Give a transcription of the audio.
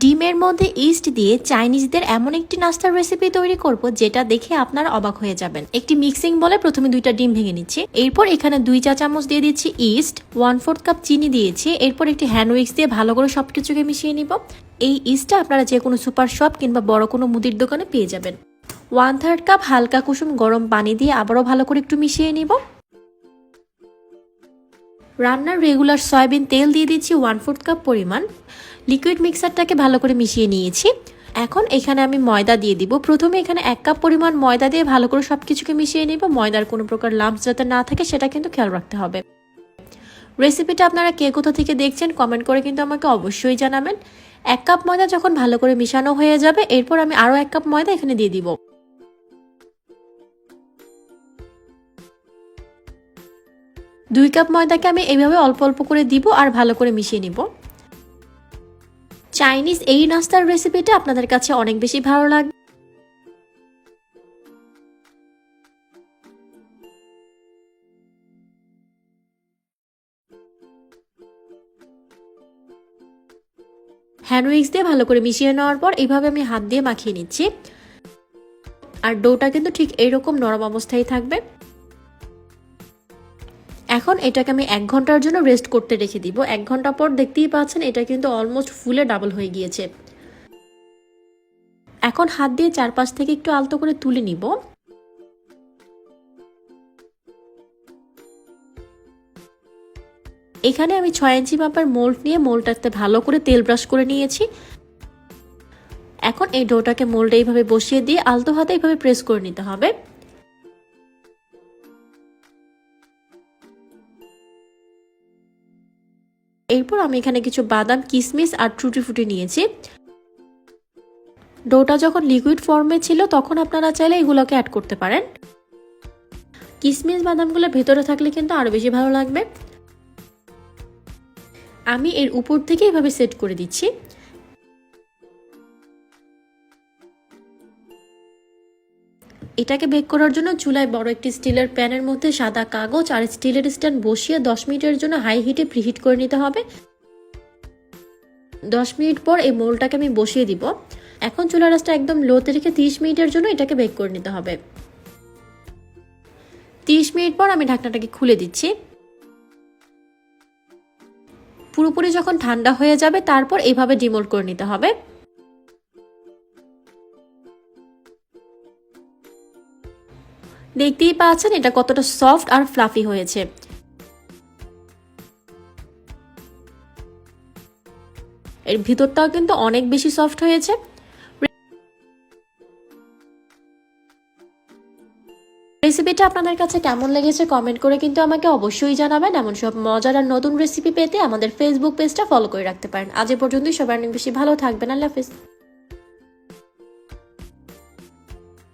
ডিমের মধ্যে ইস্ট দিয়ে চাইনিজদের এমন একটি নাস্তার রেসিপি তৈরি করব যেটা দেখে আপনারা অবাক হয়ে যাবেন। একটি মিক্সিং বলে প্রথমে 2টা ডিম ভেঙে নিচ্ছি, এরপর এখানে 2 চা চামচ দিয়ে দিচ্ছি ইস্ট, 1/4 কাপ চিনি দিয়েছি, এরপর একটি হ্যান্ড উইক্স দিয়ে ভালো করে সবকিছুকে মিশিয়ে নিব। এই ইস্টটা আপনারা যে কোনো সুপার শপ কিংবা বড় কোনো মুদির দোকানে পেয়ে যাবেন। 1/3 কাপ হালকা কুসুম গরম পানি দিয়ে আবারও ভালো করে একটু মিশিয়ে নিব। রান্নার রেগুলার সয়াবিন তেল দিয়ে দিচ্ছি 1/4 কাপ পরিমাণ। লিকুইড মিক্সারটাকে ভালো করে মিশিয়ে নিয়েছি। এখন এখানে আমি ময়দা দিয়ে দিব। প্রথমে এখানে 1 কাপ পরিমাণ ময়দা দিয়ে ভালো করে সবকিছুকে মিশিয়ে নিব। ময়দার কোনো প্রকার লাম্পস যাতে না থাকে সেটা কিন্তু খেয়াল রাখতে হবে। রেসিপিটা আপনারা কে কোথা থেকে দেখছেন কমেন্ট করে কিন্তু আমাকে অবশ্যই জানাবেন। 1 কাপ ময়দা যখন ভালো করে মিশানো হয়ে যাবে, এরপর আমি আরও 1 কাপ ময়দা এখানে দিয়ে দিব। 2 কাপ ময়দাকে আমি এইভাবে অল্প অল্প করে দিব আর ভালো করে মিশিয়ে নিব। চাইনিজ এই নাস্তার রেসিপিটা আপনাদের কাছে অনেক বেশি ভালো লাগবে। হ্যান্ড উইক্স দিয়ে ভালো করে মিশিয়ে নেওয়ার পর এইভাবে আমি হাত দিয়ে মাখিয়ে নিচ্ছি। আর ডোটা কিন্তু ঠিক এইরকম নরম অবস্থায় থাকবে। এখন এটাকে আমি 1 ঘন্টার জন্য রেস্ট করতে রেখে দিব। 1 ঘন্টা পর দেখতেই পাচ্ছেন এটা কিন্তু অলমোস্ট ফুলে ডাবল হয়ে গিয়েছে। এখন হাত দিয়ে চারপাশ থেকে একটু আলতো করে তুলে নিব। এখানে আমি 6 ইঞ্চি মাপের মোল্ড নিয়ে মোল্ডটাতে ভালো করে তেল ব্রাশ করে নিয়েছি। এখন এই ডোটাকে মোল্ডে এইভাবে বসিয়ে দিয়ে আলতো হাতে এইভাবে প্রেস করে নিতে হবে। এরপর আমি এখানে কিছু বাদাম, কিশমিশ আর টুটি ফুটি নিয়েছি। ডোটা যখন লিকুইড ফর্মে ছিল তখন আপনারা চাইলে এগুলোকে অ্যাড করতে পারেন। কিশমিশ বাদামগুলো ভেতরে থাকলে কিন্তু আরো বেশি ভালো লাগবে। আমি এর উপর থেকে এভাবে সেট করে দিচ্ছি। এটাকে বেক করার জন্য চুলায় বড় একটি স্টিলের প্যানের মধ্যে সাদা কাগজ আর স্টিলের স্ট্যান্ড বসিয়ে 10 মিনিটের জন্য হাই হিটে প্রিহিট করে নিতে হবে। 10 মিনিট পর এই মোল্ডটাকে আমি বসিয়ে দিব। এখন চুলার আঁচটা একদম লোতে রেখে 30 মিনিটের জন্য এটাকে বেক করে নিতে হবে। 30 মিনিট পর আমি ঢাকনাটাকে খুলে দিচ্ছি। পুরোপুরি যখন ঠান্ডা হয়ে যাবে তারপর এইভাবে ডিমোল্ড করে নিতে হবে। দেখতেই পাচ্ছেন এটা কতটা সফট আর ফ্লাফি হয়েছে। এর ভিতরটাও কিন্তু অনেক বেশি সফট হয়েছে। রেসিপিটা আপনাদের কাছে কেমন লেগেছে কমেন্ট করে কিন্তু আমাকে অবশ্যই জানাবেন। এমন সব মজার আর নতুন রেসিপি পেতে আমাদের ফেসবুক পেজটা ফলো করে রাখতে পারেন। আজ এ পর্যন্তই। সবাই অনেক বেশি ভালো থাকবেন। আল্লাহ হাফেজ।